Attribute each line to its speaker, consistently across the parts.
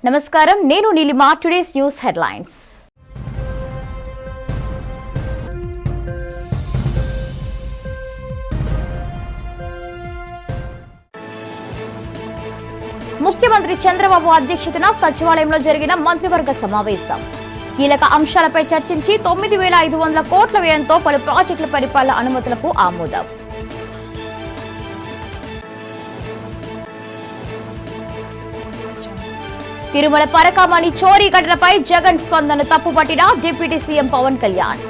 Speaker 1: నమస్కారం, నేను Neelima. Today's news headlines. ముఖ్యమంత్రి చంద్రబాబు అధ్యక్షతన సచివాలయంలో జరిగిన మంత్రివర్గ సమావేశం. కీలక అంశాలపై చర్చించి 9,500 కోట్ల వ్యయంతో పలు ప్రాజెక్టుల పరిపాలన అనుమతులకు ఆమోదం. తిరుమల పరకామణి చోరీ ఘటనపై జగన్ స్పందన తప్పుపట్టిన డిప్యూటీ సీఎం పవన్ కళ్యాణ్.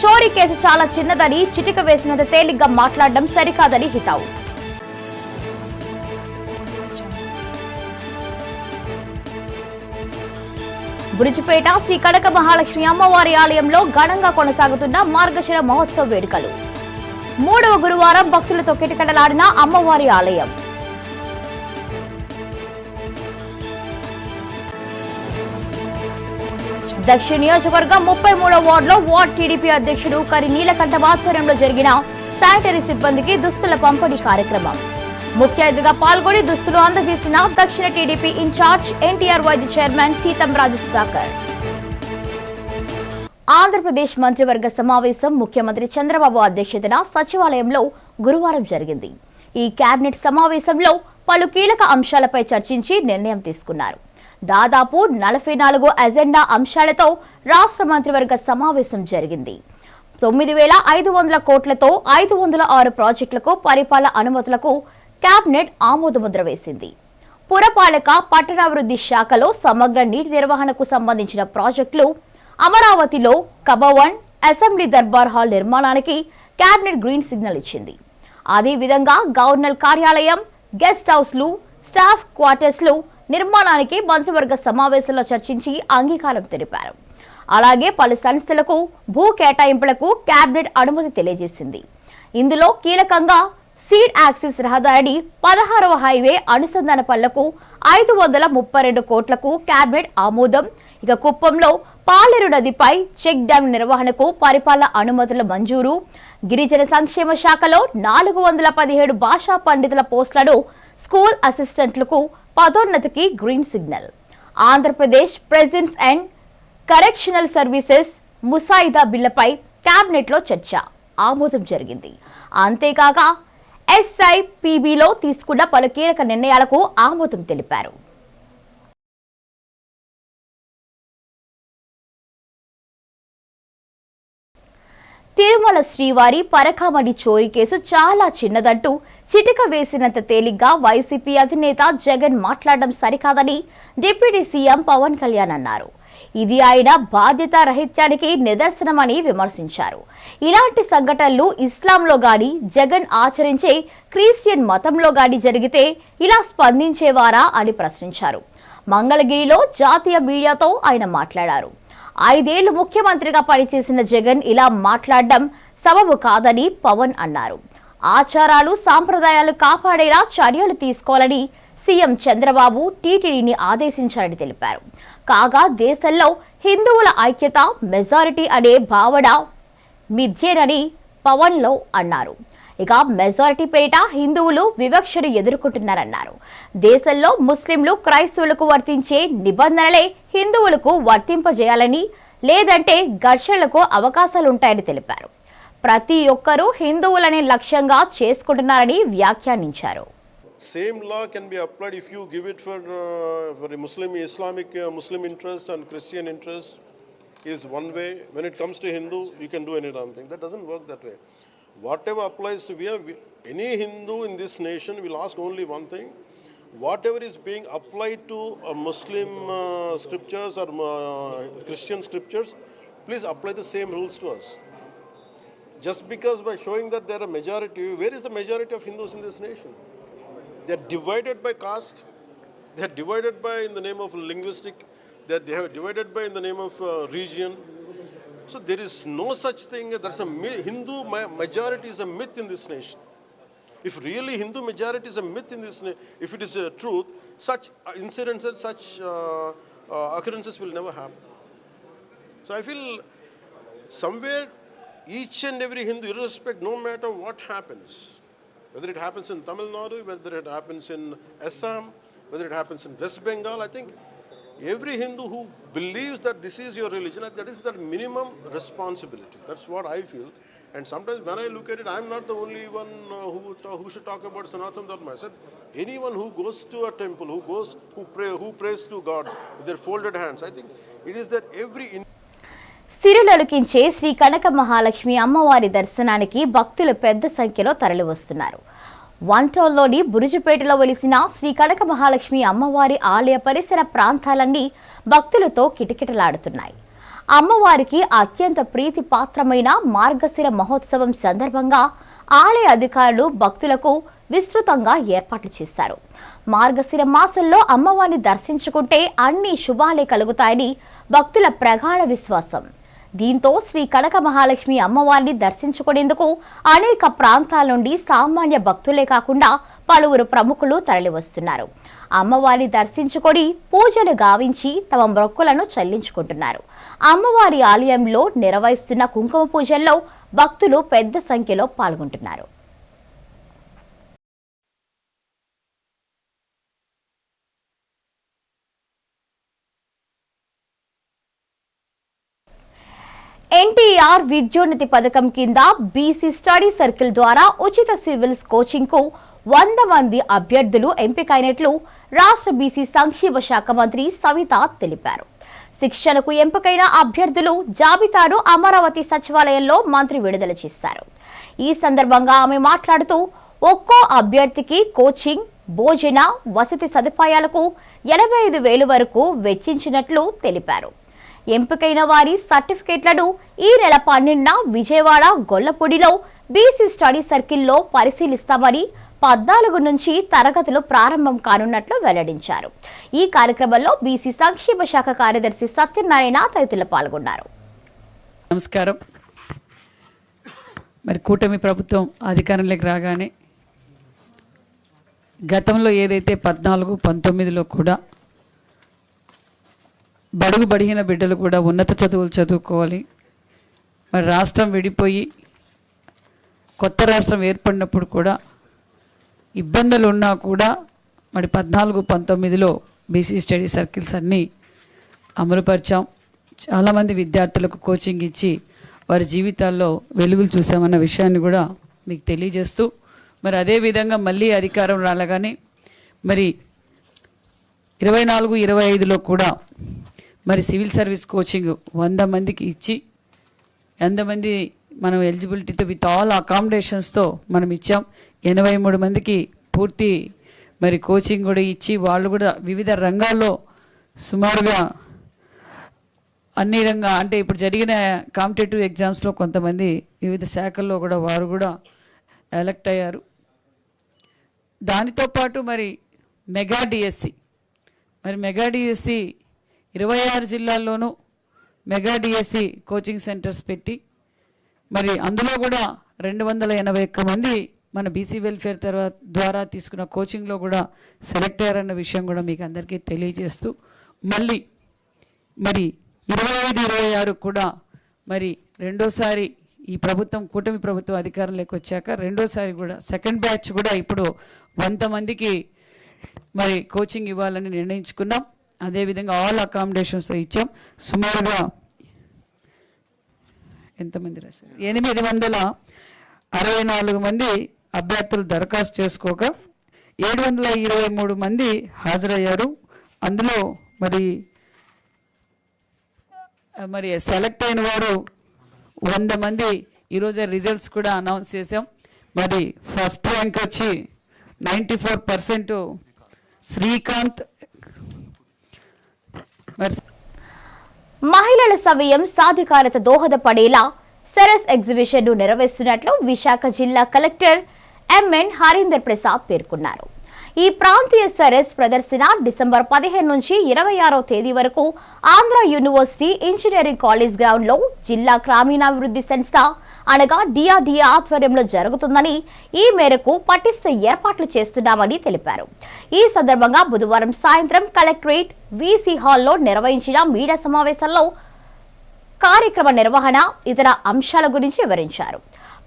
Speaker 1: చోరీ కేసు చాలా చిన్నదని, చిటిక వేసినంత తేలిగ్గా మాట్లాడడం సరికాదని హితవు. బురిజిపేట శ్రీ కనక మహాలక్ష్మి అమ్మవారి ఆలయంలో ఘనంగా కొనసాగుతున్న మార్గశిర మహోత్సవ వేడుకలు. 3వ గురువారం భక్తులతో కిటకిటలాడిన అమ్మవారి ఆలయం. దక్షిణ నియోజకవర్గం 33వ వార్డులో వార్డ్ టీడీపీ అధ్యక్షుడు కరి నీలకంఠ ఆధ్వర్యంలో జరిగిన శానిటరీ సిబ్బందికి దుస్తుల పంపిణీ కార్యక్రమం. ముఖ్య అతిథిగా పాల్గొని దుస్తులు అందజేసిన దక్షిణ టీడీపీ ఇన్ఛార్జ్ ఎన్టీఆర్ వైద్య చైర్మన్ సీతంరాజు సుధాకర్. ఆంధ్రప్రదేశ్ మంత్రివర్గ సమావేశం ముఖ్యమంత్రి చంద్రబాబు అధ్యక్షతన సచివాలయంలో గురువారం జరిగింది. ఈ కేబినెట్ సమావేశంలో పలు కీలక అంశాలపై చర్చించి నిర్ణయం తీసుకున్నారు. దాదాపు 44 అజెండా అంశాలతో రాష్ట్ర మంత్రివర్గ సమావేశం జరిగింది. 9,500 కోట్లతో 506 ప్రాజెక్టులకు పరిపాలన అనుమతులకు కేబినెట్ ఆమోదముద్ర వేసింది. పురపాలక పట్టణాభివృద్ధి శాఖలో సమగ్ర నీటి నిర్వహణకు సంబంధించిన ప్రాజెక్టులు, అమరావతిలో కబవన్ అసెంబ్లీ దర్బార్ హాల్ నిర్మాణానికి కేబినెట్ గ్రీన్ సిగ్నల్ ఇచ్చింది. అదేవిధంగా గవర్నర్ కార్యాలయం, గెస్ట్ హౌస్లు, స్టాఫ్ క్వార్టర్స్లు నిర్మాణానికి మంత్రివర్గ సమావేశంలో చర్చించి అంగీకారం తెలిపారు. అలాగే పలు సంస్థలకు భూ కేటాయింపులకు కేబినెట్ అనుమతి తెలియజేసింది. ఇందులో కీలకంగా సీడ్ యాక్సిస్ రహదారి 16వ హైవే అనుసంధాన పనులకు 532 కోట్లకు కేబినెట్ ఆమోదం. ఇక కుప్పంలో పాలేరు నదిపై చెక్ డ్యాం నిర్వహణకు పరిపాలన అనుమతుల మంజూరు. గిరిజన సంక్షేమ శాఖలో 417 భాషా పండితుల పోస్టులను స్కూల్ అసిస్టెంట్లకు పదోన్నతికి green signal. Andhra Pradesh prisons and correctional services ముసాయిదా బిల్లుపై కేబినెట్ లో చర్చ, ఆమోదం జరిగింది. అంతేకాక ఎస్ఐపిబిలో తీసుకున్న పలు కీలక నిర్ణయాలకు ఆమోదం తెలిపారు. తిరుమల శ్రీవారి పరకామణి చోరీ కేసు చాలా చిన్నదంటూ చిటిక వేసినంత తేలిగ్గా వైసీపీ అధినేత జగన్ మాట్లాడడం సరికాదని డిప్యూటీ సీఎం పవన్ కళ్యాణ్ అన్నారు. ఇది ఆయన బాధ్యతా రహిత్యానికి నిదర్శనమని విమర్శించారు. ఇలాంటి సంఘటనలు ఇస్లాంలో గాని, జగన్ ఆచరించే క్రిస్టియన్ మతంలో గాని జరిగితే ఇలా స్పందించేవారా అని ప్రశ్నించారు. మంగళగిరిలో జాతీయ మీడియాతో ఆయన మాట్లాడారు. 5 ఏళ్లు ముఖ్యమంత్రిగా పనిచేసిన జగన్ ఇలా మాట్లాడడం సబబు కాదని పవన్ అన్నారు. ఆచారాలు, సాంప్రదాయాలు కాపాడేలా చర్యలు తీసుకోవాలని సీఎం చంద్రబాబు టీటీడీని ఆదేశించారని తెలిపారు. కాగా దేశంలో హిందువుల ఐక్యత, మెజారిటీ అనే భావన మిథ్యేనని పవన్లో అన్నారు. ఇక మెజారిటీ పేరిట హిందువులు వివక్షను ఎదుర్కొంటున్నారన్నారు. దేశంలో ముస్లింలు, క్రైస్తవులకు వర్తించే నిబంధనలే హిందువులకు వర్తింపజేయాలని, లేదంటే ఘర్షణలకు అవకాశాలుంటాయని తెలిపారు. ప్రతి ఒక్కరూ హిందువులనే లక్ష్యంగా చేసుకుంటున్నారని వ్యాఖ్యానించారు.
Speaker 2: Same law can be applied if you give it for Muslim, Islamic, Muslim interest and Christian interest is one way. When it comes to Hindu, you can do any damn thing. That doesn't work that way. Whatever applies to any Hindu in this nation will ask only one thing. Whatever is being applied to Muslim scriptures or Christian scriptures, please apply the same rules to us. Just because by showing that there are majority, where is the majority of Hindus in this nation? They are divided by caste, they are divided by in the name of linguistic, they are divided by in the name of region. So there is no such thing. There's a Hindu majority is a myth in this nation. If really Hindu majority is a myth in this nation, if it is a truth, such incidences, such occurrences will never happen. So I feel somewhere each and every Hindu, irrespective, no matter what happens, whether it happens in Tamil Nadu, whether it happens in Assam, whether it happens in West Bengal, I think Every Hindu who believes that this is your religion, that is the minimum responsibility. That's what I feel. And sometimes when I look at it, I'm not the only one who should talk about Sanatana Dharma. I said, anyone who goes to a temple, who prays to God with their folded hands, I think it is that every
Speaker 1: సిరులొలికించే Shri కనక మహాలక్ష్మి అమ్మవారి దర్శనానికి భక్తులు పెద్ద సంఖ్యలో తరలివస్తున్నారు. One టౌన్లోని బురుజుపేటలో వెలిసిన శ్రీ కనక మహాలక్ష్మి అమ్మవారి ఆలయ పరిసర ప్రాంతాలన్నీ భక్తులతో కిటకిటలాడుతున్నాయి. అమ్మవారికి అత్యంత ప్రీతి పాత్రమైన మార్గశిర మహోత్సవం సందర్భంగా ఆలయ అధికారులు భక్తులకు విస్తృతంగా ఏర్పాట్లు చేశారు. మార్గశిర మాసంలో అమ్మవారిని దర్శించుకుంటే అన్ని శుభాలే కలుగుతాయని భక్తుల ప్రగాఢ విశ్వాసం. దీంతో శ్రీ కనక మహాలక్ష్మి అమ్మవారిని దర్శించుకునేందుకు అనేక ప్రాంతాల నుండి సామాన్య భక్తులే కాకుండా పలువురు ప్రముఖులు తరలివస్తున్నారు. అమ్మవారిని దర్శించుకొని పూజలు గావించి తమ మొక్కులను చెల్లించుకుంటున్నారు. అమ్మవారి ఆలయంలో నిర్వహిస్తున్న కుంకుమ పూజల్లో భక్తులు పెద్ద సంఖ్యలో పాల్గొంటున్నారు. ఎన్టీఆర్ విద్యోన్నతి పథకం కింద బీసీ స్టడీ సర్కిల్ ద్వారా ఉచిత సివిల్స్ కోచింగ్ కు 100 మంది అభ్యర్థులు ఎంపికైనట్లు రాష్ట్ర బీసీ సంక్షేమ శాఖ మంత్రి సవిత తెలిపారు. శిక్షణకు ఎంపికైన అభ్యర్థులు జాబితాను అమరావతి సచివాలయంలో మంత్రి విడుదల చేశారు. ఈ సందర్భంగా ఆమె మాట్లాడుతూ ఒక్కో అభ్యర్థికి కోచింగ్, భోజన, వసతి సదుపాయాలకు 85,000 వరకు వెచ్చించినట్లు తెలిపారు. ఎంపికైన వారి సర్టిఫికేట్లను ఈ నెల 12న విజయవాడ గొల్లపూడిలో బీసీ స్టడీ సర్కిల్లో పరిశీలిస్తామని 14 నుంచి తరగతులు ప్రారంభం కానున్నట్లు వెల్లడించారు. ఈ కార్యక్రమంలో బీసీ సంక్షేమ శాఖ కార్యదర్శి సత్యనారాయణ తదితరులు పాల్గొన్నారు.
Speaker 3: నమస్కారం. మరి కూటమి ప్రభుత్వం అధికారంలోకి రాగానే గతంలో ఏదైతే 14, 19లో కూడా బడుగు బడిగిన బిడ్డలు కూడా ఉన్నత చదువులు చదువుకోవాలి, మరి రాష్ట్రం విడిపోయి కొత్త రాష్ట్రం ఏర్పడినప్పుడు కూడా ఇబ్బందులు ఉన్నా కూడా మరి 14, 19లో బీసీ స్టడీ సర్కిల్స్ అన్నీ అమలుపరిచాం. చాలామంది విద్యార్థులకు కోచింగ్ ఇచ్చి వారి జీవితాల్లో వెలుగులు చూసామన్న విషయాన్ని కూడా మీకు తెలియజేస్తూ, మరి అదేవిధంగా మళ్ళీ అధికారం రాగానే మరి 24, 25లో కూడా మరి సివిల్ సర్వీస్ కోచింగ్ 100 మందికి ఇచ్చి 100 మంది మనం ఎలిజిబిలిటీతో విత్ ఆల్ అకామిడేషన్స్తో మనం ఇచ్చాం. 83 మందికి పూర్తి మరి కోచింగ్ కూడా ఇచ్చి వాళ్ళు కూడా వివిధ రంగాల్లో సుమారుగా అన్ని అంటే ఇప్పుడు జరిగిన కాంపిటేటివ్ ఎగ్జామ్స్లో కొంతమంది వివిధ శాఖల్లో కూడా వారు కూడా ఎలక్ట్ అయ్యారు. దానితో పాటు మరి మెగా డిఎస్సి 26 జిల్లాల్లోనూ మెగా డిఎస్సి కోచింగ్ సెంటర్స్ పెట్టి మరి అందులో కూడా 281 మంది మన బీసీ వెల్ఫేర్ ద్వారా తీసుకున్న కోచింగ్లో కూడా సెలెక్ట్ అయ్యారన్న విషయం కూడా మీకు అందరికీ తెలియజేస్తూ, మళ్ళీ మరి 25, 26 కూడా మరి రెండోసారి ఈ ప్రభుత్వం కూటమి ప్రభుత్వం అధికారంలోకి వచ్చాక రెండోసారి కూడా సెకండ్ బ్యాచ్ కూడా ఇప్పుడు 100 మందికి మరి కోచింగ్ ఇవ్వాలని నిర్ణయించుకున్నాం. అదేవిధంగా ఆల్ అకామిడేషన్స్తో ఇచ్చాం. సుమారుగా ఎంతమంది రాశారు? 864 మంది అభ్యర్థులు దరఖాస్తు చేసుకోగా 723 మంది హాజరయ్యారు. అందులో మరి సెలెక్ట్ అయిన వారు 100 మంది ఈరోజు రిజల్ట్స్ కూడా అనౌన్స్ చేసాం. మరి ఫస్ట్ ర్యాంక్ వచ్చి 94% శ్రీకాంత్.
Speaker 1: మహిళల సమయం సాధికారత దోహదపడేలా సరస్ ఎగ్జిబిషన్ ను నిర్వహిస్తున్నట్లు విశాఖ జిల్లా కలెక్టర్ ఎంఎన్ హరీందర్ ప్రసాద్ పేర్కొన్నారు. ఈ ప్రాంతీయ సరస్ ప్రదర్శన డిసెంబర్ 15 నుంచి 26వ తేదీ వరకు Andhra university engineering college ground లో జిల్లా గ్రామీణాభివృద్ధి సంస్థ అనగా డిఆర్డీఏ ఆధ్వర్యంలో జరుగుతుందని, ఈ మేరకు పటిష్ట ఏర్పాట్లు చేస్తున్నామని తెలిపారు. ఈ సందర్భంగా బుధవారం సాయంత్రం కలెక్టరేట్ వీసీ హాల్లో నిర్వహించిన మీడియా సమావేశంలో కార్యక్రమ నిర్వహణ, ఇతర అంశాల గురించి వివరించారు.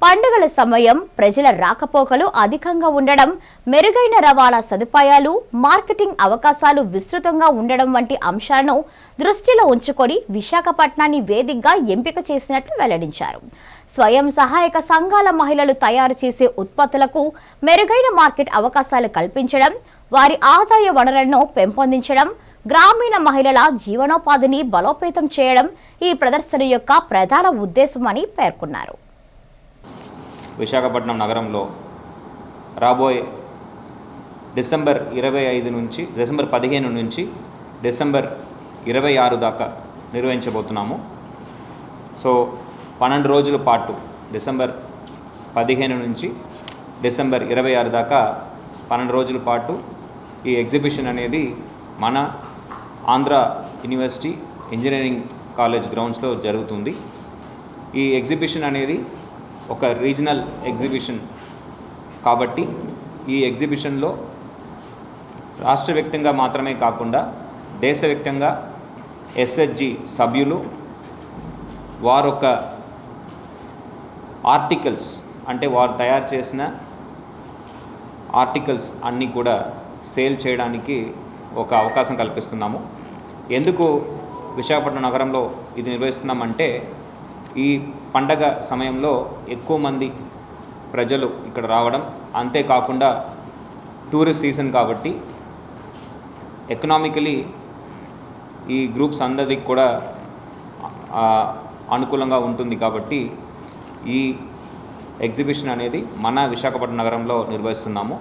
Speaker 1: పండుగల సమయం ప్రజల రాకపోకలు అధికంగా ఉండడం, మెరుగైన రవాణా సదుపాయాలు, మార్కెటింగ్ అవకాశాలు విస్తృతంగా ఉండడం వంటి అంశాలను దృష్టిలో ఉంచుకొని విశాఖపట్నాన్ని వేదికగా ఎంపిక చేసినట్లు వెల్లడించారు. స్వయం సహాయక సంఘాల మహిళలు తయారు చేసే ఉత్పత్తులకు మెరుగైన మార్కెట్ అవకాశాలు కల్పించడం, వారి ఆదాయ వనరులను పెంపొందించడం, గ్రామీణ మహిళల జీవనోపాధిని బలోపేతం చేయడం ఈ ప్రదర్శన యొక్క ప్రధాన ఉద్దేశమని పేర్కొన్నారు.
Speaker 4: విశాఖపట్నం నగరంలో రాబోయే డిసెంబర్ 15 నుంచి డిసెంబర్ 26 దాకా నిర్వహించబోతున్నాము. సో 12 రోజుల పాటు డిసెంబర్ 15 నుంచి డిసెంబర్ 26 దాకా 12 రోజుల పాటు ఈ ఎగ్జిబిషన్ అనేది మన ఆంధ్ర యూనివర్సిటీ ఇంజనీరింగ్ కాలేజ్ గ్రౌండ్స్లో జరుగుతుంది. ఈ ఎగ్జిబిషన్ అనేది ఒక రీజనల్ ఎగ్జిబిషన్ కాబట్టి ఈ ఎగ్జిబిషన్లో రాష్ట్ర వ్యాప్తంగా మాత్రమే కాకుండా దేశవ్యాప్తంగా ఎస్హెచ్జి సభ్యులు వారొక ఆర్టికల్స్ అంటే వారు తయారు చేసిన ఆర్టికల్స్ అన్నీ కూడా సేల్ చేయడానికి ఒక అవకాశం కల్పిస్తున్నాము. ఎందుకు విశాఖపట్నం నగరంలో ఇది నిర్వహిస్తున్నామంటే ఈ పండగ సమయంలో ఎక్కువ మంది ప్రజలు ఇక్కడ రావడం, అంతేకాకుండా టూరిస్ట్ సీజన్ కాబట్టి ఎకనామికలీ ఈ గ్రూప్స్ అందరికి కూడా అనుకూలంగా ఉంటుంది కాబట్టి ఈ ఎగ్జిబిషన్ అనేది మన విశాఖపట్నం నగరంలో నిర్వహిస్తున్నాము.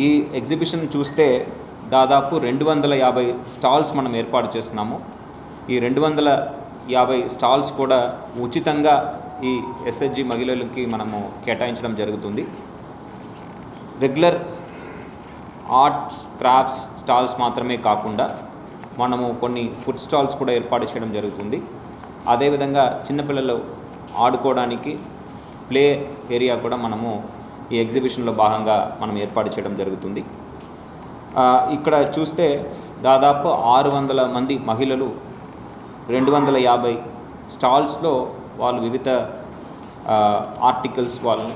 Speaker 4: ఈ ఎగ్జిబిషన్ చూస్తే దాదాపు 250 స్టాల్స్ మనం ఏర్పాటు చేస్తున్నాము. ఈ 250 స్టాల్స్ కూడా ఉచితంగా ఈ ఎస్హెచ్జి మహిళలకి మనము కేటాయించడం జరుగుతుంది. రెగ్యులర్ ఆర్ట్స్ క్రాఫ్ట్స్ స్టాల్స్ మాత్రమే కాకుండా మనము కొన్ని ఫుడ్ స్టాల్స్ కూడా ఏర్పాటు చేయడం జరుగుతుంది. అదేవిధంగా చిన్నపిల్లలు ఆడుకోవడానికి ప్లే ఏరియా కూడా మనము ఈ ఎగ్జిబిషన్లో భాగంగా మనం ఏర్పాటు చేయడం జరుగుతుంది. ఇక్కడ చూస్తే దాదాపు 600 మంది మహిళలు 250 స్టాల్స్లో వాళ్ళు వివిధ ఆర్టికల్స్ వాళ్ళు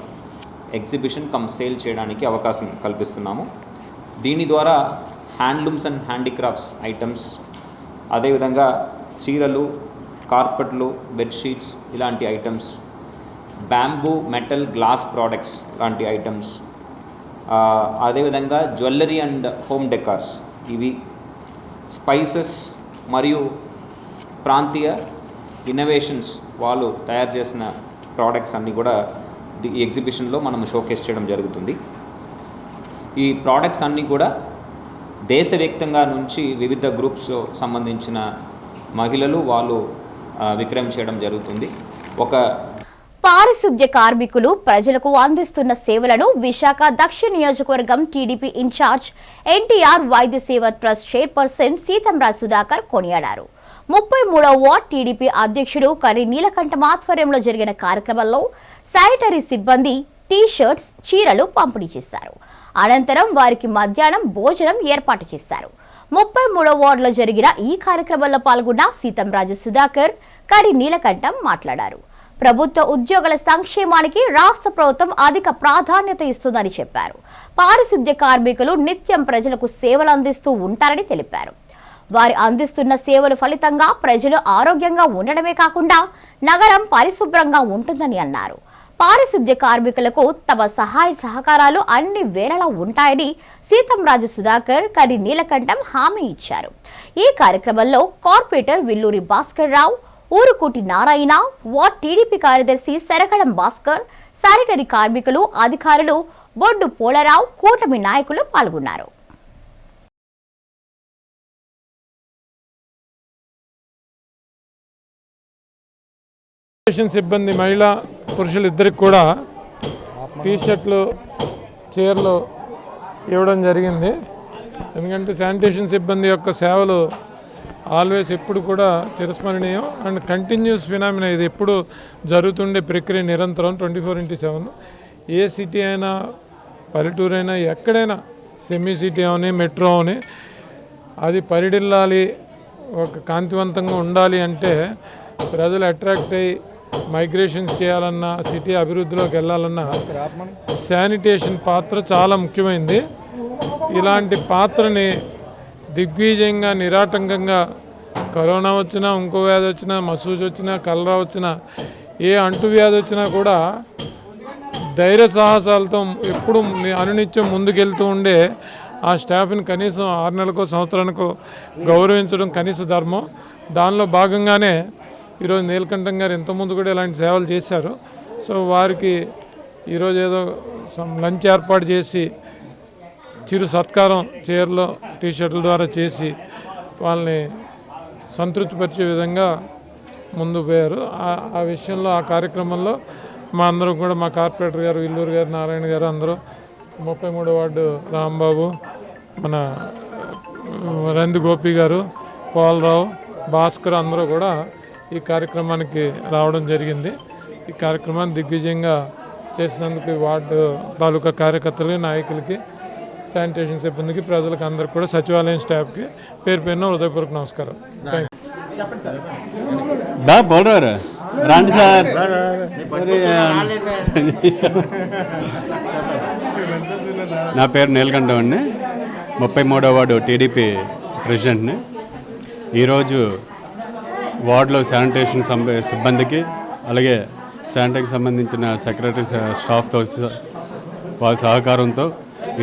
Speaker 4: ఎగ్జిబిషన్ సేల్ చేయడానికి అవకాశం కల్పిస్తున్నాము. దీని ద్వారా హ్యాండ్లూమ్స్ అండ్ హ్యాండీక్రాఫ్ట్స్ ఐటమ్స్, అదేవిధంగా చీరలు, కార్పెట్లు, బెడ్షీట్స్ ఇలాంటి items, bamboo, metal, glass products లాంటి ఐటమ్స్, అదేవిధంగా జ్యువెలరీ అండ్ హోమ్ డెకార్స్, ఇవి స్పైసెస్ మరియు ప్రాంతీయ ఇన్నోవేషన్స్ వాళ్ళు తయారు చేసిన ప్రోడక్ట్స్ అన్నీ కూడా ఈ ఎగ్జిబిషన్లో మనం షోకేస్ చేయడం జరుగుతుంది. ఈ ప్రోడక్ట్స్ అన్నీ కూడా దేశవ్యాప్తంగా నుంచి వివిధ గ్రూప్స్ సంబంధించిన మహిళలు వాళ్ళు విక్రయం చేయడం జరుగుతుంది. ఒక
Speaker 1: పారిశుద్ధ్య కార్మికులు ప్రజలకు అందిస్తున్న సేవలను విశాఖ దక్షిణ నియోజకవర్గం టీడీపీ ఇన్ఛార్జ్ ఎన్టీఆర్ వైద్య సేవ ట్రస్ట్ చైర్పర్సన్ సీతంరాజ్ సుధాకర్ కొనియాడారు. 33వ వార్డ్ టీడీపీ అధ్యక్షుడు కరి నీలకంఠం ఆధ్వర్యంలో జరిగిన కార్యక్రమంలో శానిటరీ సిబ్బంది టీ-షర్ట్స్, చీరలు పంపిణీ చేశారు. అనంతరం వారికి మధ్యాహ్నం భోజనం ఏర్పాటు చేశారు. 33వ వార్డులో జరిగిన ఈ కార్యక్రమంలో పాల్గొన్న సీతంరాజు సుధాకర్, కరి నీలకంఠం మాట్లాడారు. ప్రభుత్వ ఉద్యోగుల సంక్షేమానికి రాష్ట్ర ప్రభుత్వం అధిక ప్రాధాన్యత ఇస్తుందని చెప్పారు. పారిశుద్ధ్య కార్మికులు నిత్యం ప్రజలకు సేవలు అందిస్తూ ఉంటారని తెలిపారు. వారి అందిస్తున్న సేవల ఫలితంగా ప్రజలు ఆరోగ్యంగా ఉండడమే కాకుండా నగరం పరిశుభ్రంగా ఉంటుందని అన్నారు. పారిశుద్ధ్య కార్మికులకు తమ సహాయ సహకారాలు అన్ని వేళలా ఉంటాయని సీతంరాజు సుధాకర్, కరి నీలకంఠం హామీ ఇచ్చారు. ఈ కార్యక్రమంలో corporator Villuri Bhaskar Rao, Urukoti Narayana, ward TDP కార్యదర్శి శరగడం భాస్కర్, శానిటరీ కార్మికులు, అధికారులు, బొడ్డు పోలరావు, కూటమి నాయకులు పాల్గొన్నారు.
Speaker 5: సిబ్బంది మహిళా పురుషులు ఇద్దరికి కూడా టీషర్ట్లు, చీరలు ఇవ్వడం జరిగింది. ఎందుకంటే శానిటేషన్ సిబ్బంది యొక్క సేవలు ఆల్వేస్ ఎప్పుడు కూడా చిరస్మరణీయం అండ్ కంటిన్యూస్ ఫినామినా. ఇది ఎప్పుడు జరుగుతుండే ప్రక్రియ, నిరంతరం 24/7. ఏ సిటీ అయినా, పల్లెటూరు అయినా, ఎక్కడైనా, సెమీ సిటీ అవని, మెట్రో అవని, అది పరిడిల్లాలి, ఒక కాంతివంతంగా ఉండాలి అంటే ప్రజలు అట్రాక్ట్ అయ్యి మైగ్రేషన్స్ చేయాలన్నా సిటీ అభివృద్ధిలోకి వెళ్ళాలన్నా శానిటేషన్ పాత్ర చాలా ముఖ్యమైనది. ఇలాంటి పాత్రని దిగ్విజయంగా నిరాటంకంగా కరోనా వచ్చినా, ఇంకో వ్యాధి వచ్చినా, మసూజి వచ్చినా, కలరా వచ్చినా, ఏ అంటువ్యాధి వచ్చినా కూడా ధైర్య సాహసాలతో ఎప్పుడు అనునిత్యం ముందుకెళ్తూ ఉండే ఆ స్టాఫ్ని కనీసం 6 నెలలకో సంవత్సరానికో గౌరవించడం కనీస ధర్మం. దానిలో భాగంగానే ఈరోజు నీలకంఠం గారు ఇంతకుముందు కూడా ఇలాంటి సేవలు చేశారు. సో వారికి ఈరోజు ఏదో లంచ్ ఏర్పాటు చేసి చిరు సత్కారం చీరలో టీషర్ట్ల ద్వారా చేసి వాళ్ళని సంతృప్తిపరిచే విధంగా ముందుకు పోయారు. ఆ విషయంలో ఆ కార్యక్రమంలో మా అందరం కూడా, మా కార్పొరేటర్ గారు ఇల్లూరు గారు, నారాయణ గారు, అందరూ 33వ వార్డు రాంబాబు, మన రంది గోపి గారు, పోలరావు, భాస్కర్ అందరూ కూడా ఈ కార్యక్రమానికి రావడం జరిగింది. ఈ కార్యక్రమాన్ని దిగ్విజయంగా చేసినందుకు వార్డు తాలూకా కార్యకర్తలకి, నాయకులకి, శానిటేషన్ సిబ్బందికి, ప్రజలకు అందరికీ కూడా, సచివాలయం స్టాఫ్కి పేరు పేరున హృదయపూర్వక నమస్కారం.
Speaker 6: బోల్రారు రండి సార్. నా పేరు నీలకంఠం అండి, 33వ వార్డు టీడీపీ ప్రెసిడెంట్ని. ఈరోజు వార్డులో శానిటేషన్ సిబ్బందికి, అలాగే శానిటరీకి సంబంధించిన సెక్రటరీ స్టాఫ్తో వాళ్ళ సహకారంతో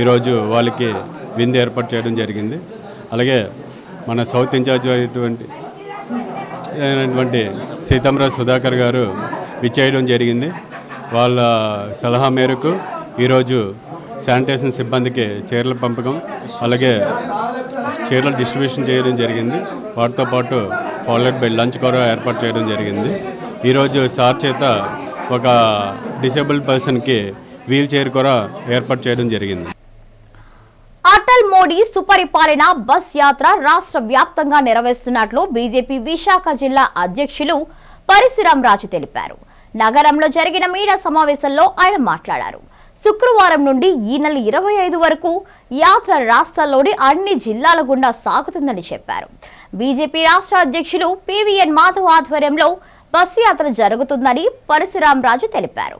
Speaker 6: ఈరోజు వాళ్ళకి విందు ఏర్పాటు చేయడం జరిగింది. అలాగే మన సౌత్ ఇన్ఛార్జ్ అయినటువంటి సీతంరాజ్ సుధాకర్ గారు విచ్చేయడం జరిగింది. వాళ్ళ సలహా మేరకు ఈరోజు శానిటేషన్ సిబ్బందికి చీరల పంపకం, అలాగే చీరల డిస్ట్రిబ్యూషన్ చేయడం జరిగింది. వాటితో పాటు ఫాలోడ్ బై లంచ్ కూడా ఏర్పాటు చేయడం జరిగింది. ఈరోజు సార్ చేత ఒక డిసేబుల్డ్ పర్సన్కి వీల్ చైర్ కూడా ఏర్పాటు చేయడం జరిగింది.
Speaker 1: అటల్ మోడీ సుపరిపాలన బస్ యాత్ర రాష్ట్ర వ్యాప్తంగా నిర్వహిస్తున్నట్లు బీజేపీ విశాఖ జిల్లా అధ్యక్షులు పరశురాం రాజు తెలిపారు. నగరంలో జరిగిన మీడియా సమావేశంలో ఆయన మాట్లాడారు. శుక్రవారం నుండి ఈ నెల 25 వరకు యాత్ర రాష్ట్రంలోని అన్ని జిల్లాల గుండా సాగుతుందని చెప్పారు. బీజేపీ రాష్ట్ర అధ్యక్షులు పివిఎన్ మాధవ్ ఆధ్వర్యంలో బస్ యాత్ర జరుగుతుందని పరశురాం రాజు తెలిపారు.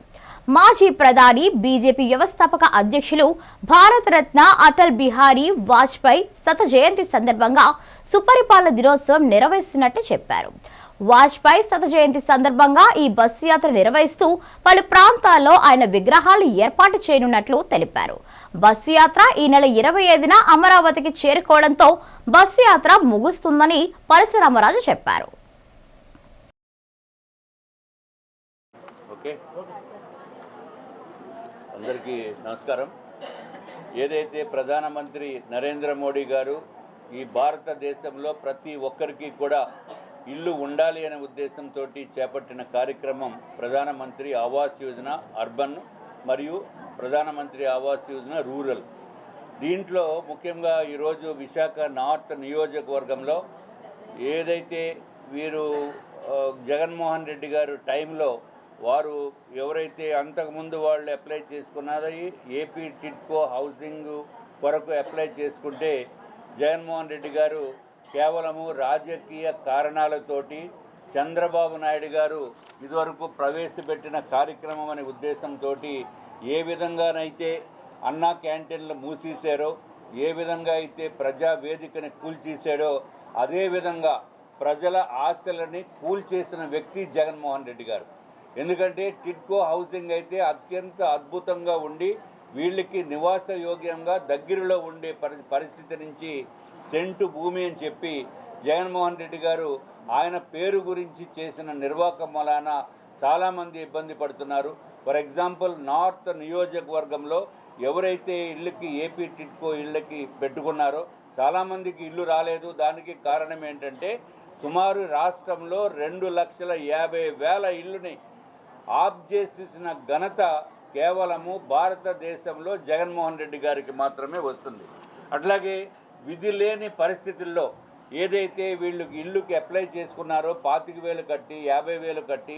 Speaker 1: మాజీ ప్రధాని, బీజేపీ వ్యవస్థాపక అధ్యక్షులు, భారతరత్న అటల్ బిహారీ వాజ్పేయి శత జయంతి సందర్భంగా సుపరిపాలన దినోత్సవం నిర్వహిస్తున్నట్టు చెప్పారు. వాజ్పేయి శత జయంతి సందర్భంగా ఈ బస్సు యాత్ర నిర్వహిస్తూ పలు ప్రాంతాల్లో ఆయన విగ్రహాలు ఏర్పాటు చేయనున్నట్లు తెలిపారు. బస్సు యాత్ర ఈ నెల 25న అమరావతికి చేరుకోవడంతో బస్సు యాత్ర ముగుస్తుందని పరశురామరాజు చెప్పారు.
Speaker 7: అందరికీ నమస్కారం. ఏదైతే ప్రధానమంత్రి నరేంద్ర మోడీ గారు ఈ భారతదేశంలో ప్రతి ఒక్కరికి కూడా ఇల్లు ఉండాలి అనే ఉద్దేశంతో చేపట్టిన కార్యక్రమం ప్రధానమంత్రి ఆవాస్ యోజన అర్బన్ మరియు ప్రధానమంత్రి ఆవాస్ యోజన రూరల్. దీంట్లో ముఖ్యంగా ఈరోజు విశాఖ నార్త్ నియోజకవర్గంలో ఏదైతే వీరు జగన్మోహన్ రెడ్డి గారు టైంలో వారు ఎవరైతే అంతకుముందు వాళ్ళు అప్లై చేసుకున్నారో ఏపీ టిడ్కో హౌసింగ్ కొరకు అప్లై చేసుకుంటే జగన్మోహన్ రెడ్డి గారు కేవలము రాజకీయ కారణాలతోటి చంద్రబాబు నాయుడు గారు ఇదివరకు ప్రవేశపెట్టిన కార్యక్రమం అనే ఉద్దేశంతో ఏ విధంగానైతే అన్నా క్యాంటీన్లు మూసేశారో, ఏ విధంగా అయితే ప్రజా వేదికని కూల్చేశాడో, అదేవిధంగా ప్రజల ఆశలని కూల్చేసిన వ్యక్తి జగన్మోహన్ రెడ్డి గారు. ఎందుకంటే టిడ్కో హౌసింగ్ అయితే అత్యంత అద్భుతంగా ఉండి వీళ్ళకి నివాస యోగ్యంగా దగ్గరలో ఉండే పరిస్థితి నుంచి సెంటు భూమి అని చెప్పి జగన్మోహన్ రెడ్డి గారు ఆయన పేరు గురించి చేసిన నిర్వాహకం వలన చాలామంది ఇబ్బంది పడుతున్నారు. ఫర్ ఎగ్జాంపుల్ నార్త్ నియోజకవర్గంలో ఎవరైతే ఇళ్ళకి ఏపీ టిడ్కో ఇళ్ళకి పెట్టుకున్నారో చాలామందికి ఇల్లు రాలేదు. దానికి కారణం ఏంటంటే సుమారు రాష్ట్రంలో 2,50,000 ఇల్లుని ఆఫ్ చేసేసిన ఘనత కేవలము భారతదేశంలో జగన్మోహన్ రెడ్డి గారికి మాత్రమే వస్తుంది. అట్లాగే విధి లేని పరిస్థితుల్లో ఏదైతే వీళ్ళు ఇల్లుకి అప్లై చేసుకున్నారో 25,000 కట్టి, 50,000 కట్టి,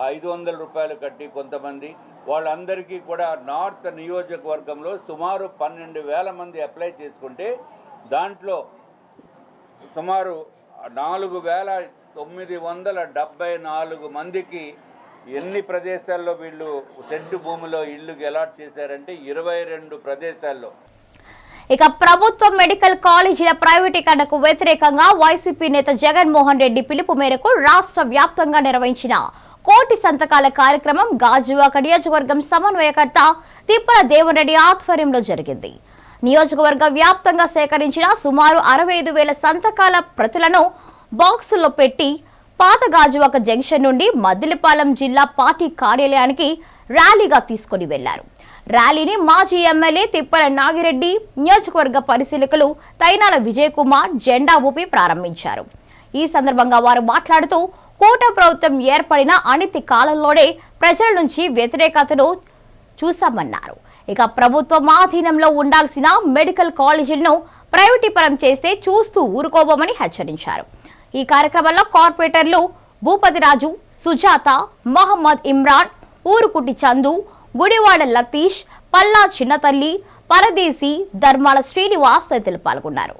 Speaker 7: 500 రూపాయలు కట్టి కొంతమంది వాళ్ళందరికీ కూడా నార్త్ నియోజకవర్గంలో సుమారు 12,000 మంది అప్లై చేసుకుంటే దాంట్లో సుమారు 4,974 మందికి ఎన్ని ప్రదేశాల్లో వీళ్ళు సెంటు భూమిలో ఇళ్ళకి అలాట్ చేశారంటే 22 ప్రదేశాల్లో.
Speaker 1: ఇక ప్రభుత్వ మెడికల్ కాలేజీల ప్రైవేటీకరణకు వ్యతిరేకంగా వైసీపీ నేత జగన్మోహన్ రెడ్డి పిలుపు మేరకు రాష్ట్ర వ్యాప్తంగా నిర్వహించిన కోటి సంతకాల కార్యక్రమం గాజువాక నియోజకవర్గం సమన్వయకర్త తిప్పల దేవరెడ్డి ఆధ్వర్యంలో జరిగింది. నియోజకవర్గ వ్యాప్తంగా సేకరించిన సుమారు 65,000 సంతకాల ప్రతులను బాక్సుల్లో పెట్టి పాత గాజువాక జంక్షన్ నుండి మద్దిలపాలెం జిల్లా పార్టీ కార్యాలయానికి ర్యాలీగా తీసుకుని వెళ్లారు. ర్యాలీని మాజీ ఎమ్మెల్యే తిప్పల నాగిరెడ్డి, నియోజకవర్గ పరిశీలకులు తైనాల విజయ్ కుమార్ జెండా ఊపి ప్రారంభించారు. ఈ సందర్భంగా వారు మాట్లాడుతూ కూటమి ప్రభుత్వం ఏర్పడిన అనతి కాలంలోనే ప్రజల నుంచి వ్యతిరేకతను చూశామన్నారు. ఇక ప్రభుత్వం ఆధీనంలో ఉండాల్సిన మెడికల్ కాలేజీలను ప్రైవేటీకరణ చేస్తే చూస్తూ ఊరుకోబోమని హెచ్చరించారు. ఈ కార్యక్రమంలో కార్పొరేటర్లు భూపతిరాజు, సుజాత, మహమ్మద్ ఇమ్రాన్, ఊరుకుటి చందు, గుడివాడ లతీష్, పల్లా చిన్నతల్లి, పరదేశి, ధర్మాల శ్రీనివాస్ తదితరులు పాల్గొన్నారు.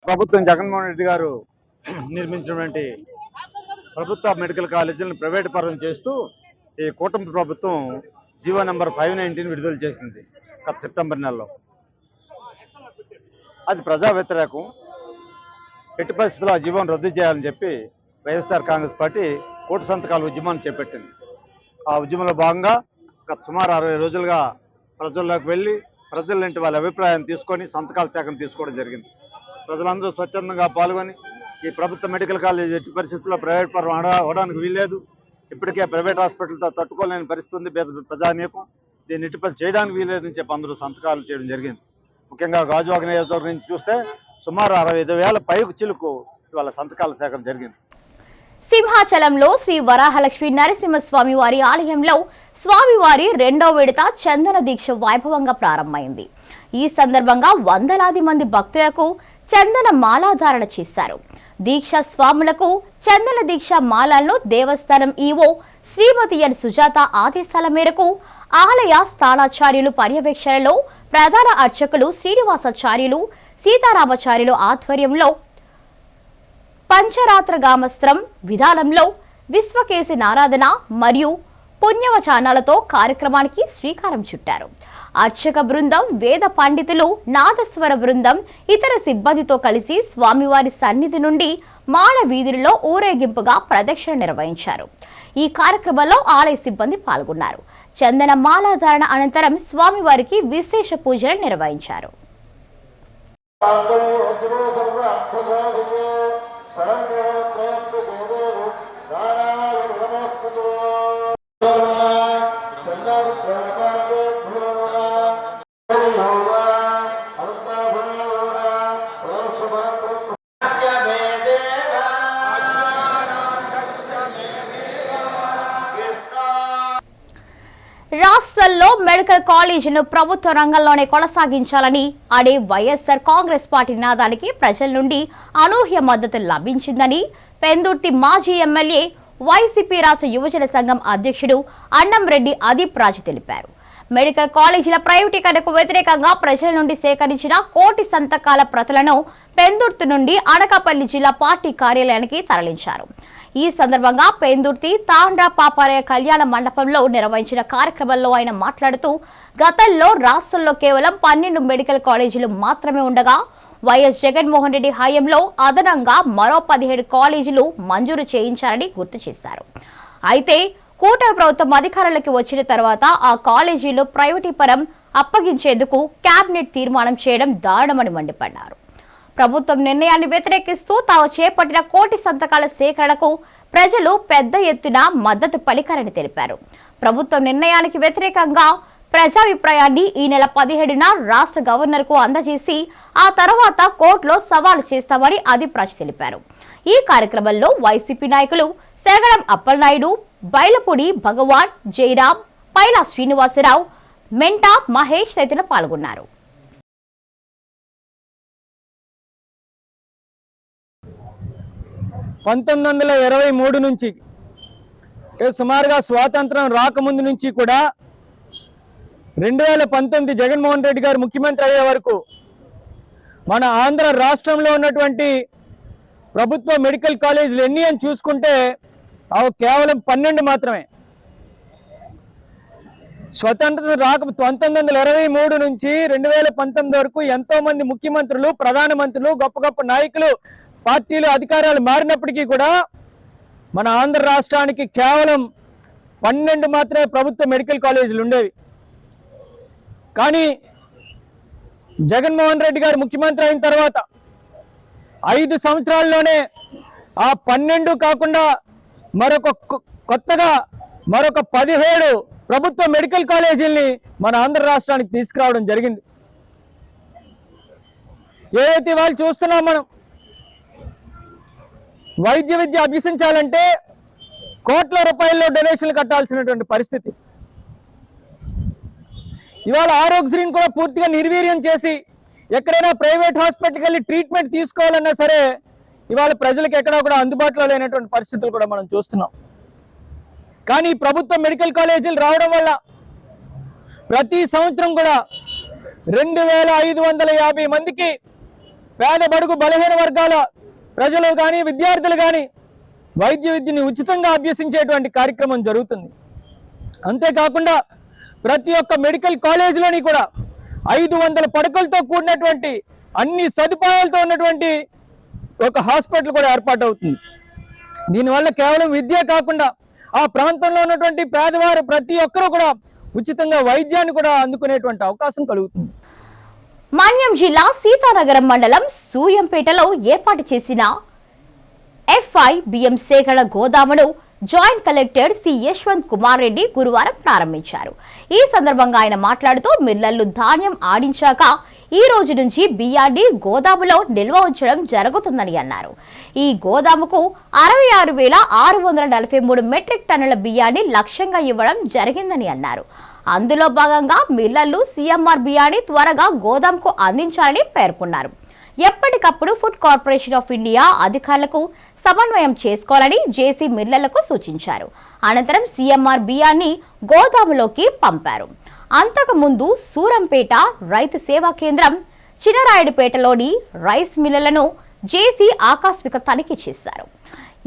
Speaker 8: ప్రభుత్వం జగన్మోహన్ రెడ్డి గారు నిర్మించినటువంటి ప్రభుత్వ మెడికల్ కాలేజీలను ప్రైవేట్ పరం చేస్తూ ఈ కూటమి ప్రభుత్వం జీవో నెంబర్ 519 విడుదల చేసింది గత సెప్టెంబర్ నెలలో. అది ప్రజా వ్యతిరేకం. ఎట్టి పరిస్థితుల్లో ఆ జీవోను రద్దు చేయాలని చెప్పి వైఎస్ఆర్ కాంగ్రెస్ పార్టీ కోటి సంతకాల ఉద్యమాన్ని చేపట్టింది. ఆ ఉద్యమంలో భాగంగా గత సుమారు 60 రోజులుగా ప్రజల్లోకి వెళ్ళి ప్రజల నుండి వాళ్ళ అభిప్రాయాన్ని తీసుకొని సంతకాల సేకరణ తీసుకోవడం జరిగింది. ప్రజలందరూ స్వచ్ఛందంగా పాల్గొని ఈ ప్రభుత్వ మెడికల్ కాలేజ్ ఎట్టి పరిస్థితుల్లో ప్రైవేట్ పరం అవడానికి వీల్లేదు, ఇప్పటికే ప్రైవేట్ హాస్పిటల్తో తట్టుకోలేని పరిస్థితి ఉంది ప్రజానీకం, దీన్ని ఎట్టి పరిస్థితి చేయడానికి వీల్లేదని చెప్పి అందరూ సంతకాలు చేయడం జరిగింది. ముఖ్యంగా గాజువాక నియోజకవర్గం నుంచి చూస్తే సుమారు 65,000 పైకు చిలుకు ఇవాళ సంతకాల సేకరణ జరిగింది.
Speaker 1: సింహాచలంలో శ్రీ వరాహలక్ష్మి నరసింహస్వామి వారి ఆలయంలో స్వామివారి 2వ విడత చందన దీక్ష వైభవంగా ప్రారంభమైంది. ఈ సందర్భంగా వందలాది మంది భక్తులకు చందన మాలాధారణ చేశారు. దీక్ష స్వాములకు చందన దీక్ష మాలలను దేవస్థానం ఈవో శ్రీమతి ఎన్ సుజాత ఆదేశాల మేరకు ఆలయ స్థానాచార్యులు పర్యవేక్షణలో ప్రధాన అర్చకులు శ్రీనివాసాచార్యులు, సీతారామాచార్యులు ఆధ్వర్యంలో పంచరాత్రగామస్త్రం విధానంలో విశ్వకేసి నారాధన మరియు పుణ్యవచానాలతో కార్యక్రమానికి శ్రీకారం చుట్టారు. అర్చక బృందం, వేద పండితులు, నాదస్వర బృందం, ఇతర సిబ్బందితో కలిసి స్వామివారి సన్నిధి నుండి మాడ వీధులలో ఊరేగింపుగా ప్రదక్షిణ నిర్వహించారు. ఈ కార్యక్రమంలో ఆలయ సిబ్బంది పాల్గొన్నారు. చందన మాలాధారణ అనంతరం స్వామివారికి విశేష పూజలు నిర్వహించారు. రాష్ట్రంలో మెడికల్ కాలేజీను ప్రభుత్వ రంగంలోనే కొనసాగించాలని అనే వైఎస్ఆర్ కాంగ్రెస్ పార్టీ నినాదానికి ప్రజల నుండి అనూహ్య మద్దతు లభించిందని పెందుర్తి మాజీ ఎమ్మెల్యే, వైసీపీ రాష్ట్ర యువజన సంఘం అధ్యక్షుడు అన్నంరెడ్డి అదీప్ రాజు తెలిపారు. మెడికల్ కాలేజీల ప్రైవేటీకరణకు వ్యతిరేకంగా ప్రజల నుండి సేకరించిన కోటి సంతకాల ప్రతులను పెందుర్తి నుండి అనకాపల్లి జిల్లా పార్టీ కార్యాలయానికి తరలించారు. ఈ సందర్భంగా పెందుర్తి తాండ్రా పాపారయ్య కళ్యాణ మండపంలో నిర్వహించిన కార్యక్రమంలో ఆయన మాట్లాడుతూ, గతంలో రాష్ట్రంలో కేవలం 12 మెడికల్ కాలేజీలు మాత్రమే ఉండగా వైఎస్ జగన్మోహన్ రెడ్డి హయాంలో అదనంగా మరో 17 కాలేజీలు మంజూరు చేయించారని గుర్తు చేశారు. అయితే కూటమి ప్రభుత్వం అధికారంలోకి వచ్చిన తర్వాత ఆ కాలేజీలు ప్రైవేటీకరణ అప్పగించేందుకు కేబినెట్ తీర్మానం చేయడం దారుణమని మండిపడ్డారు. ప్రభుత్వం నిర్ణయాన్ని వ్యతిరేకిస్తూ తాము చేపట్టిన కోటి సంతకాల సేకరణకు ప్రజలు పెద్ద ఎత్తున మద్దతు పలికారని తెలిపారు. ప్రభుత్వం నిర్ణయానికి వ్యతిరేకంగా ప్రజాభిప్రాయాన్ని ఈ నెల 17న రాష్ట్ర గవర్నర్కు అందజేసి ఆ తర్వాత కోర్టులో సవాలు చేస్తామని అదీప్ రాజ్ తెలిపారు. ఈ కార్యక్రమంలో వైసీపీ నాయకులు సెగడం అప్పలనాయుడు, బైలపూడి భగవాన్, జయరాం, పైలా శ్రీనివాసరావు, మెంటా మహేష్ తదితరులు పాల్గొన్నారు.
Speaker 9: 1923 నుంచి సుమారుగా స్వాతంత్రం రాకముందు నుంచి కూడా 2019 జగన్మోహన్ రెడ్డి గారు ముఖ్యమంత్రి అయ్యే వరకు మన ఆంధ్ర రాష్ట్రంలో ఉన్నటువంటి ప్రభుత్వ మెడికల్ కాలేజీలు ఎన్ని అని చూసుకుంటే అవి కేవలం 12 మాత్రమే. స్వతంత్రత రాక 1923 నుంచి 2019 వరకు ఎంతో మంది ముఖ్యమంత్రులు, ప్రధానమంత్రులు, గొప్ప గొప్ప నాయకులు, పార్టీలు అధికారాలు మారినప్పటికీ కూడా మన ఆంధ్ర రాష్ట్రానికి కేవలం 12 మాత్రమే ప్రభుత్వ మెడికల్ కాలేజీలు ఉండేవి. కానీ జగన్మోహన్ రెడ్డి గారు ముఖ్యమంత్రి అయిన తర్వాత 5 సంవత్సరాల్లోనే ఆ 12 కాకుండా కొత్తగా మరొక 17 ప్రభుత్వ మెడికల్ కాలేజీల్ని మన ఆంధ్ర రాష్ట్రానికి తీసుకురావడం జరిగింది. ఏదైతే వాళ్ళు చూస్తున్నాం, మనం వైద్య విద్య అభ్యసించాలంటే కోట్ల రూపాయల్లో డొనేషన్లు కట్టాల్సినటువంటి పరిస్థితి. ఇవాళ ఆరోగ్యశ్రీని కూడా పూర్తిగా నిర్వీర్యం చేసి ఎక్కడైనా ప్రైవేట్ హాస్పిటల్కి వెళ్ళి ట్రీట్మెంట్ తీసుకోవాలన్నా సరే ఇవాళ ప్రజలకు ఎక్కడా కూడా అందుబాటులో లేనటువంటి పరిస్థితులు కూడా మనం చూస్తున్నాం. కానీ ప్రభుత్వ మెడికల్ కాలేజీలు రావడం వల్ల ప్రతి సంవత్సరం కూడా 2550 మందికి పేద బడుగు బలహీన వర్గాల ప్రజలు కానీ విద్యార్థులు కానీ వైద్య విద్యని ఉచితంగా అభ్యసించేటువంటి కార్యక్రమం జరుగుతుంది. అంతేకాకుండా ప్రతి ఒక్క మెడికల్ కాలేజీలోని కూడా 500 పడకలతో కూడినటువంటి అన్ని సదుపాయాలతో ఉన్నటువంటి ఒక హాస్పిటల్ కూడా ఏర్పాటు అవుతుంది. దీనివల్ల కేవలం విద్య కాకుండా ఆ ప్రాంతంలో ఉన్నటువంటి పేదవారు ప్రతి ఒక్కరూ కూడా ఉచితంగా వైద్యాన్ని కూడా అందుకునేటువంటి అవకాశం కలుగుతుంది.
Speaker 1: మన్యం జిల్లా సీతానగరం మండలం సూర్యంపేటలో ఏర్పాటు చేసిన FI-బియ్యం సేకరణ గోదామును joint collector C Yashwant Kumar Reddy గురువారం ప్రారంభించారు. ఈ సందర్భంగా ఆయన మాట్లాడుతూ మిల్లర్లు ధాన్యం ఆడించాక ఈ రోజు నుంచి బియ్యాన్ని గోదాములో నిల్వ ఉంచడం జరుగుతుందని అన్నారు. ఈ గోదాముకు 66,643 మెట్రిక్ టన్నుల బియ్యాన్ని లక్ష్యంగా ఇవ్వడం జరిగిందని అన్నారు. అందులో భాగంగా మిల్లర్లు CMR బియ్యాన్ని త్వరగా గోదాంకు అందించాలని పేర్కొన్నారు. ఎప్పటికప్పుడు ఫుడ్ కార్పొరేషన్ ఆఫ్ ఇండియా అధికారులకు సమన్వయం చేసుకోవాలని జేసీ మిల్లర్లకు సూచించారు. అనంతరం CMR బియ్యాన్ని గోదాములోకి పంపారు. అంతకుముందు సూరంపేట రైతు సేవా కేంద్రం, చినరాయుడుపేటలోని రైస్ మిల్లులను జేసీ ఆకస్మిక తనిఖీ చేశారు.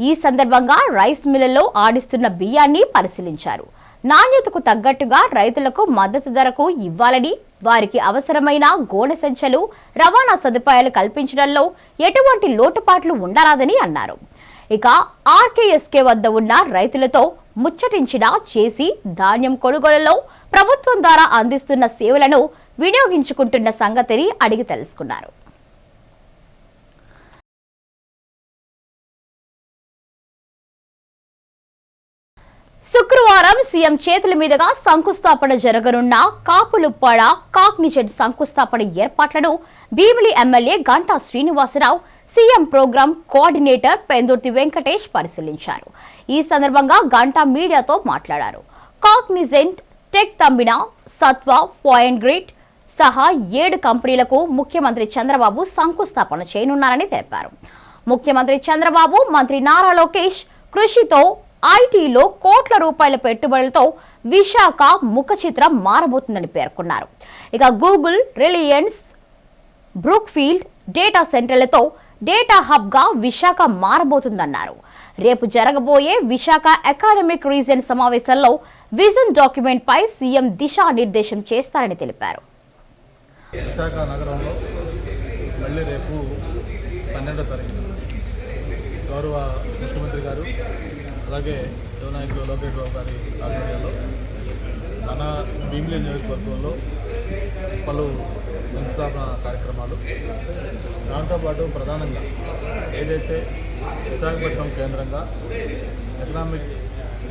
Speaker 1: ఈ సందర్భంగా రైస్ మిల్లులో ఆడిస్తున్న బియ్యాన్ని పరిశీలించారు. నాణ్యతకు తగ్గట్టుగా రైతులకు మద్దతు ధరకు ఇవ్వాలని, వారికి అవసరమైన గోనె సంచులు, రవాణా సదుపాయాలు కల్పించడంలో ఎటువంటి లోటుపాట్లు ఉండరాదని అన్నారు. ఇక RKSK వద్ద ఉన్న రైతులతో ముచ్చటించిన చేసి ధాన్యం కొనుగోలులో ప్రభుత్వం ద్వారా అందిస్తున్న సేవలను వినియోగించుకుంటున్న సంగతిని అడిగి తెలుసుకున్నారు. శుక్రవారం సీఎం చేతుల మీదుగా శంకుస్థాపన జరగనున్న కాపులుప్పాడ కాగ్నిజెంట్ శంకుస్థాపన ఏర్పాట్లను Bheemili MLA Ganta Srinivasarao, CM program coordinator Pendurthi Venkatesh పరిశీలించారు. ఈ సందర్భంగా గంటా మీడియాతో మాట్లాడారు. కాగ్నిజెంట్, టెక్ తంబిన, సత్వ, పాయింట్ గ్రిడ్ సహా 7 కంపెనీలకు ముఖ్యమంత్రి చంద్రబాబు శంకుస్థాపన చేయనున్నారని తెలిపారు. ముఖ్యమంత్రి చంద్రబాబు, మంత్రి నారా లోకేష్ కృషితో ఐటీలో కోట్ల రూపాయల పెట్టుబడులతో విశాఖ ముఖ చిత్రం మారబోతుందని పేర్కొన్నారు. ఇక గూగుల్, రిలయన్స్, బ్రూక్ఫీల్డ్ డేటా సెంటర్లతో డేటా హబ్ గా విశాఖ మారబోతుందన్నారు. రేపు జరగబోయే విశాఖ ఎకాడమిక్ రీజన్ సమావేశంలో విజన్ డాక్యుమెంట్ పై సీఎం దిశానిర్దేశం చేస్తారని తెలిపారు.
Speaker 10: విశాఖ నగరంలో మళ్ళీ రేపు 12వ తారీఖున గౌరవ ముఖ్యమంత్రి గారు అలాగే యువనాయకులు లోకేష్ బాబు గారి ఆధ్వర్యంలో మన భీమిలి నియోజకవర్గంలో పలు సంస్థాపన కార్యక్రమాలు, దాంతోపాటు ప్రధానంగా ఏదైతే విశాఖపట్నం కేంద్రంగా economic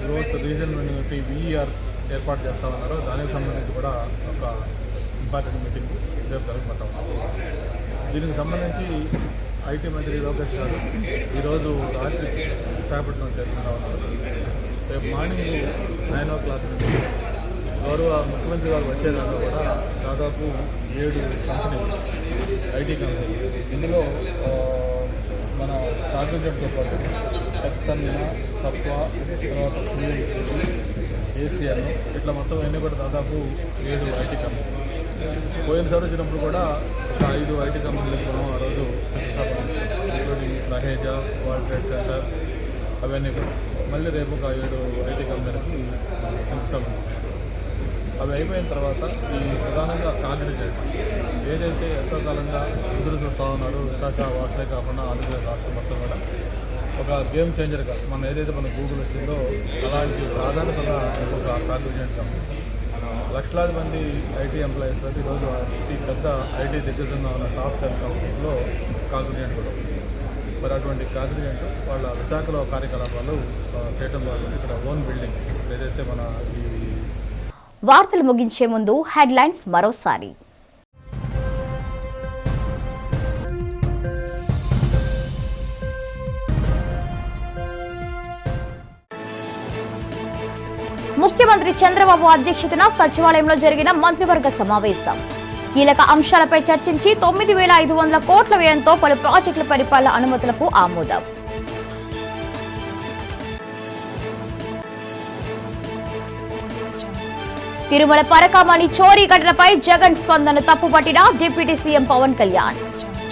Speaker 10: growth reason unity VER ఏర్పాటు చేస్తామన్నారో దానికి సంబంధించి కూడా ఒక ఇంపార్టెంట్ మీటింగ్ రేపు జరగబోతాం. దీనికి సంబంధించి ఐటీ మంత్రి లోకేష్ గారు ఈరోజు రాత్రి విశాఖపట్నం చేరుకుంటా ఉన్నారు. రేపు మార్నింగ్ 9 o'clock నుంచి గౌరవ ముఖ్యమంత్రి గారు వచ్చేదాకా కూడా దాదాపు 7 కంపెనీలు, ఐటీ కంపెనీలు, ఇందులో మన కాగ్నిజెంట్తో పాటు టెక్తన్మిన, సత్వ, తర్వాత ACN ఇట్లా మొత్తం అన్నీ కూడా దాదాపు 7 ఐటీ కంపెనీలు. పోయినసారి వచ్చినప్పుడు కూడా ఒక 5 ఐటీ కంపెనీలకు మనం ఆ రోజు శంకుస్థాపన, ఇంక్లూడింగ్ లహేజా, వరల్డ్ ట్రేడ్ సెంటర్, అవన్నీ కూడా మళ్ళీ రేపు ఒక 7 ఐటీ కంపెనీలకి శంకుస్థాపన చేశారు. అవి అయిపోయిన తర్వాత ఈ ప్రధానంగా కాంగ్రెస్ ఏదైతే ఎంతో కాలంగా ఎదురు చూస్తూ ఉన్నారో విశాఖ వాసులే కాకుండా ఆంధ్రప్రదేశ్ రాష్ట్రం మొత్తం కూడా ఒక గేమ్ చేంజర్గా మనం ఏదైతే మన గూగుల్ వచ్చిందో అలాంటి ప్రాధాన్యత ఒక కాంగ్రెస్ కంపెనీ లక్షలాది మంది ఐటీ ఎంప్లాయీస్ తోటి ఈరోజు ఈ పెద్ద ఐటీ దిగ్గజంగా ఉన్న టాప్ 10 కంపెనీస్లో కాగ్నిజెంట్ కూడా ఉంది. మరి అటువంటి కాగ్నిజెంట్ వాళ్ళ విశాఖలో కార్యకలాపాలు చేయడం ద్వారా ఇక్కడ ఓన్ బిల్డింగ్ ఏదైతే మన ఈ
Speaker 1: వార్తలు ముగించే ముందు హెడ్లైన్స్ మరోసారి. ముఖ్యమంత్రి చంద్రబాబు అధ్యక్షతన సచివాలయంలో జరిగిన మంత్రివర్గ సమావేశం. కీలక అంశాలపై చర్చించి 9,500 కోట్ల వ్యయంతో పలు ప్రాజెక్టుల పరిపాలన అనుమతులకు ఆమోదం. తిరుమల పరకామణి చోరీ ఘటనపై జగన్ స్పందన తప్పుపట్టిన డిప్యూటీ సీఎం పవన్ కళ్యాణ్.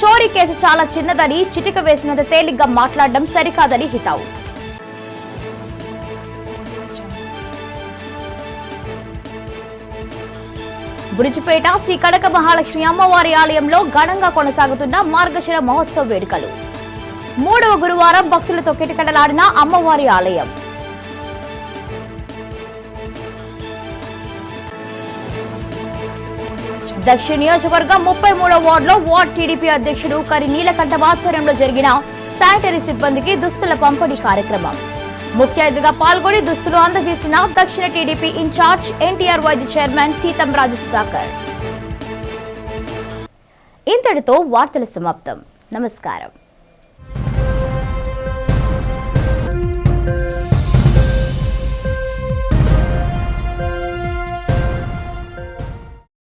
Speaker 1: చోరీ కేసు చాలా చిన్నదని, చిటిక వేసినంత తేలిగ్గా మాట్లాడడం సరికాదని హితవు. బురిజిపేట శ్రీ కనక మహాలక్ష్మి అమ్మవారి ఆలయంలో ఘనంగా కొనసాగుతున్న మార్గశిర మహోత్సవ వేడుకలు. 3వ గురువారం భక్తులతో కిటకిటలాడిన అమ్మవారి ఆలయం. దక్షిణ నియోజకవర్గం 33వ వార్డులో వార్డ్ టీడీపీ అధ్యక్షుడు కరి నీలకంఠ ఆధ్వర్యంలో జరిగిన శానిటరీ సిబ్బందికి దుస్తుల పంపిణీ కార్యక్రమం. ముఖ్య అతిథిగా పాల్గొని దుస్తులు అందజేసిన దక్షిణ టీడీపీ ఇన్ఛార్జ్ ఎన్టీఆర్ వైద్య చైర్మన్ సీతంరాజు సుధాకర్. ఇంతటితో వార్తల సమాప్తం. నమస్కారం.